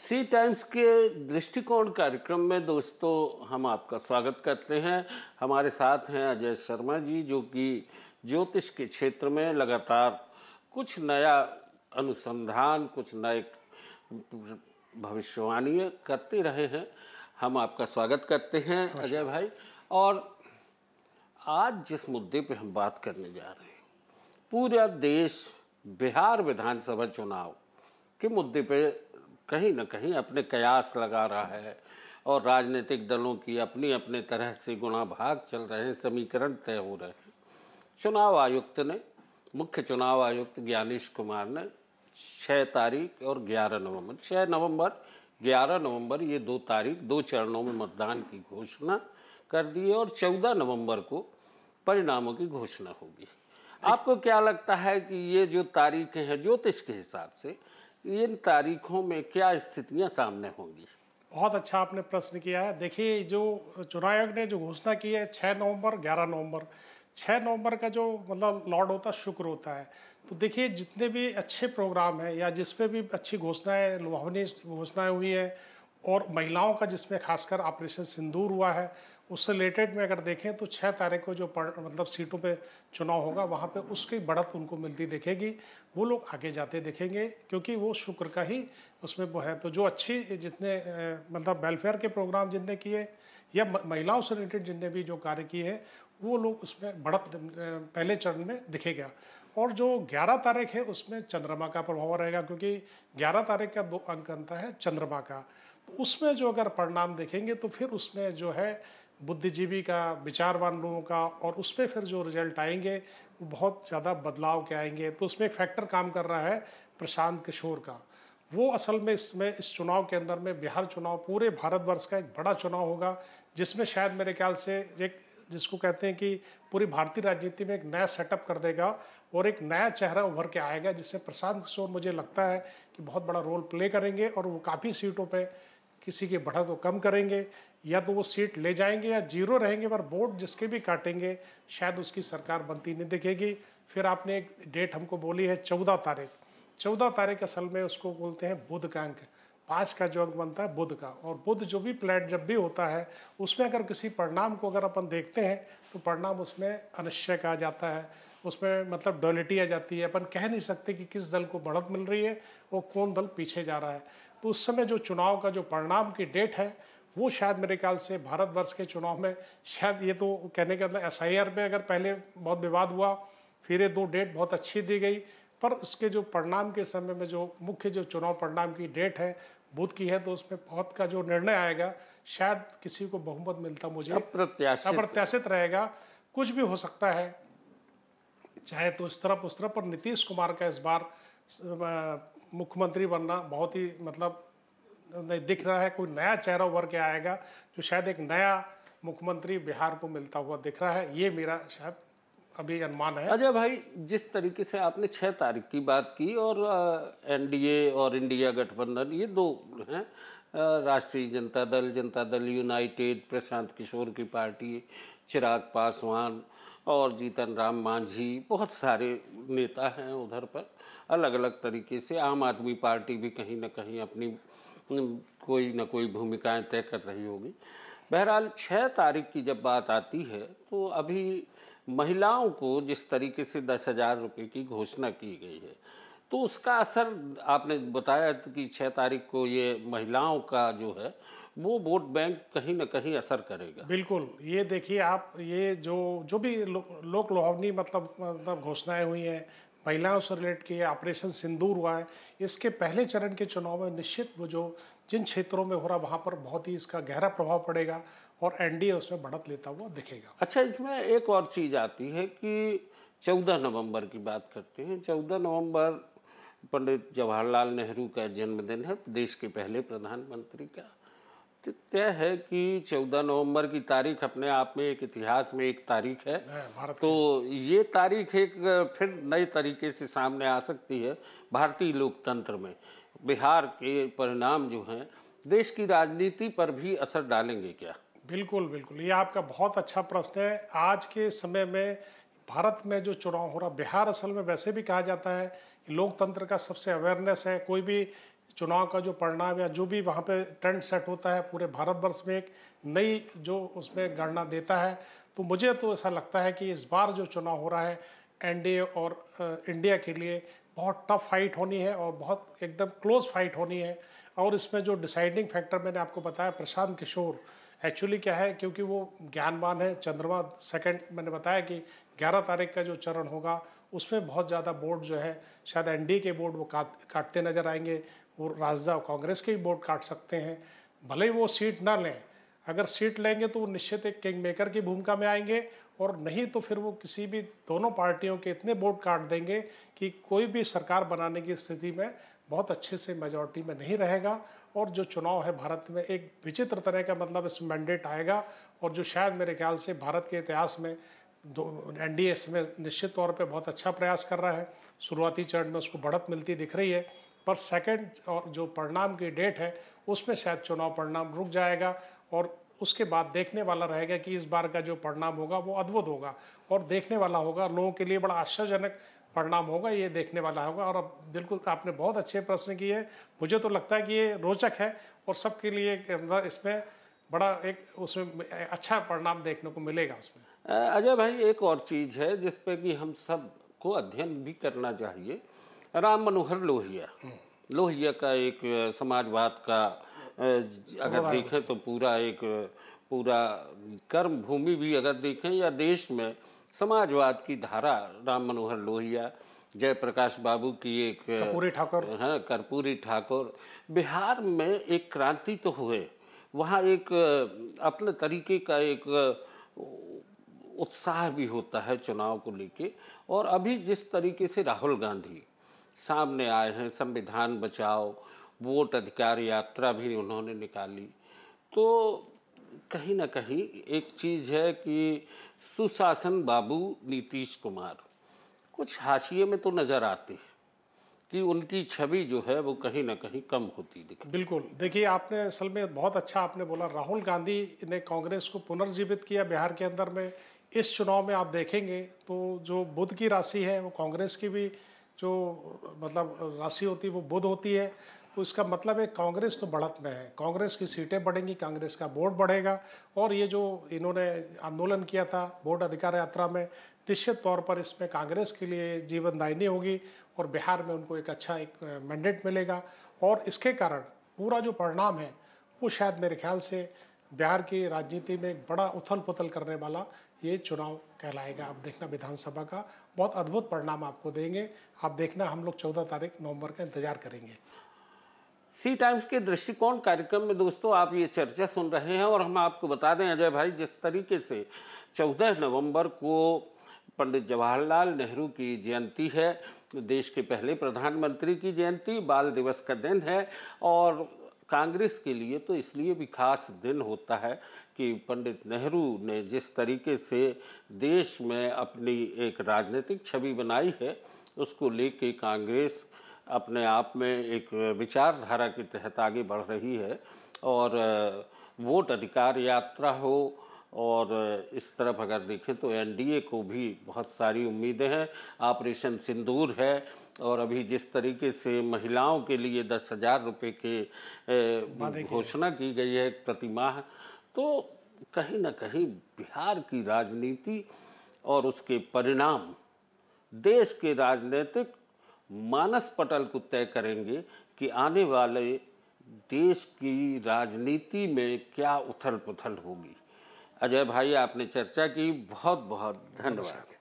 सी times के दृष्टिकोण कार्यक्रम में दोस्तों हम आपका स्वागत करते हैं। हमारे साथ हैं अजय शर्मा जी, जो कि ज्योतिष के क्षेत्र में लगातार कुछ नया अनुसंधान, कुछ नए भविष्यवाणी करते रहे हैं। हम आपका स्वागत करते हैं अजय भाई। और आज जिस मुद्दे पे हम बात करने जा रहे हैं, पूरा देश बिहार विधानसभा चुनाव के मुद्दे पे कहीं न कहीं अपने कयास लगा रहा है और राजनीतिक दलों की अपनी अपने तरह से गुणा भाग चल रहे हैं, समीकरण तय हो रहे हैं। चुनाव आयुक्त ने, मुख्य चुनाव आयुक्त ज्ञानेश कुमार ने 6 तारीख और 11 नवंबर, 6 नवंबर 11 नवंबर, ये 2 तारीख 2 चरणों में मतदान की घोषणा कर दी है और 14 नवंबर को परिणामों की घोषणा होगी। आपको क्या लगता है कि ये जो तारीखें हैं ज्योतिष के हिसाब से, इन तारीखों में क्या स्थितियां सामने होंगी? बहुत अच्छा आपने प्रश्न किया है। देखिए, जो चुनाव आयोग ने जो घोषणा की है 6 नवंबर 11 नवंबर, 6 नवंबर का जो मतलब लॉर्ड होता है शुक्र होता है। तो देखिए, जितने भी अच्छे प्रोग्राम हैं या जिस पे भी अच्छी घोषणाएं, लुभावनी घोषणाएं हुई है और महिलाओं का जिसमें खासकर ऑपरेशन सिंदूर हुआ है, उससे रिलेटेड में अगर देखें तो 6 तारीख को जो मतलब सीटों पे चुनाव होगा, वहाँ पे उसकी बढ़त उनको मिलती दिखेगी। वो लोग आगे जाते दिखेंगे क्योंकि वो शुक्र का ही उसमें वो है। तो जो अच्छी जितने मतलब वेलफेयर के प्रोग्राम जिनने किए या महिलाओं से रिलेटेड जिनने भी जो कार्य किए हैं, वो लोग उसमें बढ़त पहले चरण में दिखेगा। और जो 11 तारीख है उसमें चंद्रमा का प्रभाव रहेगा, क्योंकि 11 तारीख का 2 अंक बनता है चंद्रमा का। तो उसमें जो अगर परिणाम देखेंगे तो फिर उसमें जो है बुद्धिजीवी का, विचारवान लोगों का, और उस पर फिर जो रिजल्ट आएंगे वो बहुत ज़्यादा बदलाव के आएंगे। तो उसमें एक फैक्टर काम कर रहा है प्रशांत किशोर का। वो असल में इसमें इस चुनाव के अंदर में बिहार चुनाव पूरे भारतवर्ष का एक बड़ा चुनाव होगा, जिसमें शायद मेरे ख्याल से एक जिसको कहते हैं कि पूरी भारतीय राजनीति में एक नया सेटअप कर देगा और एक नया चेहरा उभर के आएगा, जिसमें प्रशांत किशोर मुझे लगता है कि बहुत बड़ा रोल प्ले करेंगे और वो काफ़ी सीटों पे किसी की बढ़त को कम करेंगे, या तो वो सीट ले जाएंगे या जीरो रहेंगे, पर वोट जिसके भी काटेंगे शायद उसकी सरकार बनती नहीं दिखेगी। फिर आपने एक डेट हमको बोली है 14 तारीख। 14 तारीख असल में उसको बोलते हैं बुध का अंक। 5 का जो अंक बनता है बुध का, और बुध जो भी प्लेनेट जब भी होता है उसमें अगर किसी परिणाम को अगर अपन देखते हैं तो परिणाम उसमें अनिश्चय कहा जाता है, उसमें मतलब डुअलिटी आ जाती है। अपन कह नहीं सकते कि किस दल को बढ़त मिल रही है और कौन दल पीछे जा रहा है। तो उस समय जो चुनाव का जो परिणाम की डेट है वो शायद मेरे ख्याल से भारतवर्ष के चुनाव में शायद, ये तो कहने का मतलब SIR में अगर पहले बहुत विवाद हुआ, फिर ये 2 डेट बहुत अच्छी दी गई, पर उसके जो परिणाम के समय में जो मुख्य जो चुनाव परिणाम की डेट है बुध की है, तो उसमें बहुत का जो निर्णय आएगा शायद किसी को बहुमत मिलता मुझे अप्रत्याशित रहेगा। कुछ भी हो सकता है, चाहे तो इस तरफ उस तरफ, पर नीतीश कुमार का इस बार मुख्यमंत्री बनना बहुत ही मतलब नहीं दिख रहा है। कोई नया चेहरा उभर के आएगा जो शायद एक नया मुख्यमंत्री बिहार को मिलता हुआ दिख रहा है, ये मेरा शायद अभी अनुमान है। अजय भाई, जिस तरीके से आपने 6 तारीख की बात की और NDA और इंडिया गठबंधन, ये 2 हैं, राष्ट्रीय जनता दल यूनाइटेड, प्रशांत किशोर की पार्टी, चिराग पासवान और जीतन राम मांझी, बहुत सारे नेता हैं उधर पर अलग अलग तरीके से। आम आदमी पार्टी भी कहीं ना कहीं अपनी कोई ना कोई भूमिकाएं तय कर रही होगी। बहरहाल 6 तारीख की जब बात आती है तो अभी महिलाओं को जिस तरीके से 10,000 रुपये की घोषणा की गई है, तो उसका असर आपने बताया कि 6 तारीख को ये महिलाओं का जो है वो वोट बैंक कहीं ना कहीं असर करेगा। बिल्कुल, ये देखिए आप, ये जो भी लोक लुभावनी मतलब घोषणाएं हुई हैं, महिलाओं से रिलेट किए, ऑपरेशन सिंदूर हुआ है, इसके पहले चरण के चुनाव में निश्चित वो जो जिन क्षेत्रों में हो रहा वहाँ पर बहुत ही इसका गहरा प्रभाव पड़ेगा और NDA उसमें बढ़त लेता हुआ दिखेगा। अच्छा, इसमें एक और चीज़ आती है कि 14 नवंबर की बात करते हैं। 14 नवंबर पंडित जवाहरलाल नेहरू का जन्मदिन है, देश के पहले प्रधानमंत्री का। तो तय है कि 14 नवंबर की तारीख अपने आप में एक इतिहास में एक तारीख है। भारत तो ये तारीख एक फिर नए तरीके से सामने आ सकती है भारतीय लोकतंत्र में। बिहार के परिणाम जो हैं देश की राजनीति पर भी असर डालेंगे क्या? बिल्कुल बिल्कुल, ये आपका बहुत अच्छा प्रश्न है। आज के समय में भारत में जो चुनाव हो रहा, बिहार असल में वैसे भी कहा जाता है कि लोकतंत्र का सबसे अवेयरनेस है। कोई भी चुनाव का जो परिणाम या जो भी वहाँ पे ट्रेंड सेट होता है पूरे भारतवर्ष में एक नई जो उसमें गणना देता है। तो मुझे तो ऐसा लगता है कि इस बार जो चुनाव हो रहा है एनडीए और इंडिया के लिए बहुत टफ फाइट होनी है और बहुत एकदम क्लोज फाइट होनी है। और इसमें जो डिसाइडिंग फैक्टर मैंने आपको बताया प्रशांत किशोर, एक्चुअली क्या है क्योंकि वो ज्ञानवान है, चंद्रमा सेकंड मैंने बताया कि 11 तारीख का जो चरण होगा उसमें बहुत ज़्यादा वोट जो है शायद एनडीए के वोट वो काटते नजर आएंगे, वो राजदा कांग्रेस के ही वोट काट सकते हैं। भले ही वो सीट ना लें, अगर सीट लेंगे तो वो निश्चित एक किंग मेकर की भूमिका में आएंगे, और नहीं तो फिर वो किसी भी दोनों पार्टियों के इतने वोट काट देंगे कि कोई भी सरकार बनाने की स्थिति में बहुत अच्छे से मेजॉरिटी में नहीं रहेगा। और जो चुनाव है भारत में एक विचित्र तरह का मतलब इसमें मैंडेट आएगा, और जो शायद मेरे ख्याल से भारत के इतिहास में एनडीए इसमें निश्चित तौर पे बहुत अच्छा प्रयास कर रहा है। शुरुआती चरण में उसको बढ़त मिलती दिख रही है, पर सेकंड और जो परिणाम की डेट है उसमें शायद चुनाव परिणाम रुक जाएगा, और उसके बाद देखने वाला रहेगा कि इस बार का जो परिणाम होगा वो अद्भुत होगा और देखने वाला होगा, लोगों के लिए बड़ा आश्चर्यजनक परिणाम होगा, ये देखने वाला होगा। और अब बिल्कुल आपने बहुत अच्छे प्रश्न किए, मुझे तो लगता है कि ये रोचक है और सबके लिए इसमें बड़ा एक उसमें अच्छा परिणाम देखने को मिलेगा उसमें। अजय भाई, एक और चीज़ है जिस पे कि हम सब को अध्ययन भी करना चाहिए। राम मनोहर लोहिया का एक समाजवाद का अगर देखें तो पूरा कर्म भूमि भी अगर देखें या देश में समाजवाद की धारा, राम मनोहर लोहिया, जयप्रकाश बाबू की एक कर्पूरी ठाकुर, हाँ कर्पूरी ठाकुर, बिहार में एक क्रांति तो हुए, वहाँ एक अपने तरीके का एक उत्साह भी होता है चुनाव को लेके। और अभी जिस तरीके से राहुल गांधी सामने आए हैं, संविधान बचाओ, वोट अधिकार यात्रा भी उन्होंने निकाली, तो कहीं ना कहीं एक चीज़ है कि सुशासन बाबू नीतीश कुमार कुछ हाशिए में तो नज़र आते हैं कि उनकी छवि जो है वो कहीं ना कहीं कम होती दिखती। बिल्कुल, देखिए आपने असल में बहुत अच्छा आपने बोला, राहुल गांधी ने कांग्रेस को पुनर्जीवित किया बिहार के अंदर में। इस चुनाव में आप देखेंगे तो जो बुध की राशि है वो कांग्रेस की भी जो मतलब राशि होती है वो बुध होती है, तो इसका मतलब है कांग्रेस तो बढ़त में है, कांग्रेस की सीटें बढ़ेंगी, कांग्रेस का वोट बढ़ेगा। और ये जो इन्होंने आंदोलन किया था वोट अधिकार यात्रा में, निश्चित तौर पर इसमें कांग्रेस के लिए जीवनदायिनी होगी और बिहार में उनको एक अच्छा एक मैंडेट मिलेगा। और इसके कारण पूरा जो परिणाम है वो शायद मेरे ख्याल से बिहार की राजनीति में एक बड़ा उथल पुथल करने वाला ये चुनाव कहलाएगा। आप देखना विधानसभा का बहुत अद्भुत परिणाम आपको देंगे, आप देखना, हम लोग 14 तारीख नवंबर का इंतजार करेंगे। सी टाइम्स के दृष्टिकोण कार्यक्रम में दोस्तों आप ये चर्चा सुन रहे हैं, और हम आपको बता दें अजय भाई, जिस तरीके से 14 नवंबर को पंडित जवाहरलाल नेहरू की जयंती है, देश के पहले प्रधानमंत्री की जयंती, बाल दिवस का दिन है, और कांग्रेस के लिए तो इसलिए भी खास दिन होता है कि पंडित नेहरू ने जिस तरीके से देश में अपनी एक राजनीतिक छवि बनाई है, उसको लेके कांग्रेस अपने आप में एक विचारधारा के तहत आगे बढ़ रही है। और वोट अधिकार यात्रा हो, और इस तरफ अगर देखें तो एनडीए को भी बहुत सारी उम्मीदें हैं, ऑपरेशन सिंदूर है, और अभी जिस तरीके से महिलाओं के लिए 10,000 रुपये के घोषणा की गई है प्रति माह, तो कहीं ना कहीं बिहार की राजनीति और उसके परिणाम देश के राजनीतिक मानस पटल को तय करेंगे कि आने वाले देश की राजनीति में क्या उथल पुथल होगी। अजय भाई, आपने चर्चा की, बहुत बहुत धन्यवाद।